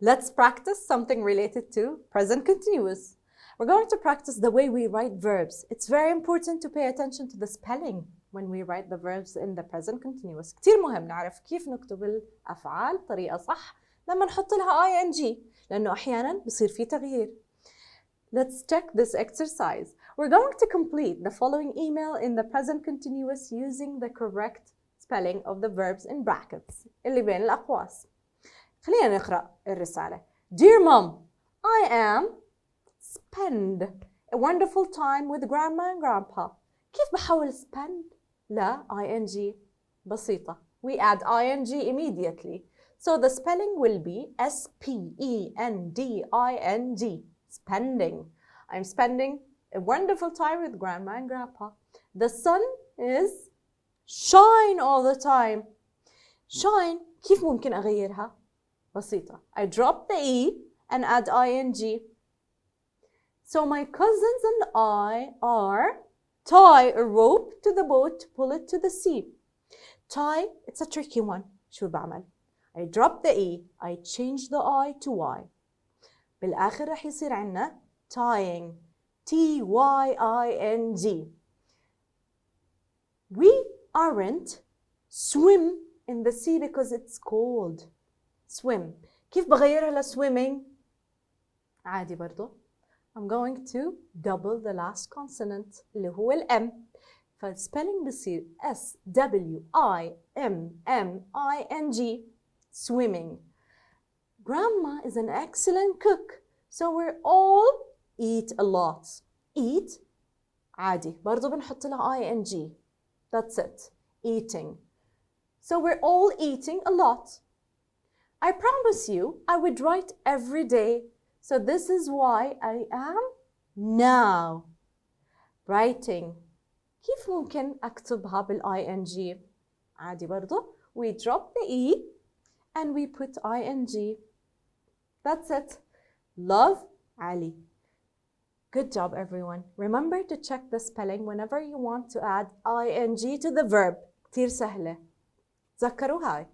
Let's practice something related to present continuous. We're going to practice the way we write verbs. It's very important to pay attention to the spelling when we write the verbs in the present continuous. كتير مهم نعرف كيف نكتب الأفعال بطريقة صح لما نحط لها ing لأنه أحياناً بصير في تغيير. Let's check this exercise. We're going to complete the following email in the present continuous using the correct spelling of the verbs in brackets اللي بين الأقواس. خلينا نقرأ الرسالة. Dear Mom, I am spend a wonderful time with Grandma and Grandpa. كيف بحول spend لا ing؟ بسيطة. We add ing immediately. So the spelling will be S-P-E-N-D-I-N-G. Spending. I'm spending a wonderful time with Grandma and Grandpa. The sun is shine all the time. Shine كيف ممكن أغيرها؟ بسيطة. I drop the E and add ing. So my cousins and I are tie a rope to the boat to pull it to the sea. Tie, it's a tricky one. شو بعمل؟ I drop the E, I change the I to Y. بالآخر رح يصير عنا tying. T-Y-I-N-G. We aren't swim in the sea because it's cold. Swim. كيف بغيرها لswimming؟ عادي برضو. I'm going to double the last consonant اللي هو الM. فالspelling بصير S-W-I-M-M-I-N-G. Swimming. Grandma is an excellent cook. So we're all eat a lot. Eat عادي برضو بنحط لها ing. That's it. Eating. So we're all eating a lot. I promise you I would write every day. So this is why I am now writing. كيف ممكن أكتبها ing؟ عادي برضو. We drop the E and we put ing. That's it. Love, Ali. Good job, everyone. Remember to check the spelling whenever you want to add ing to the verb. كتير سهلة. تذكروا هاي.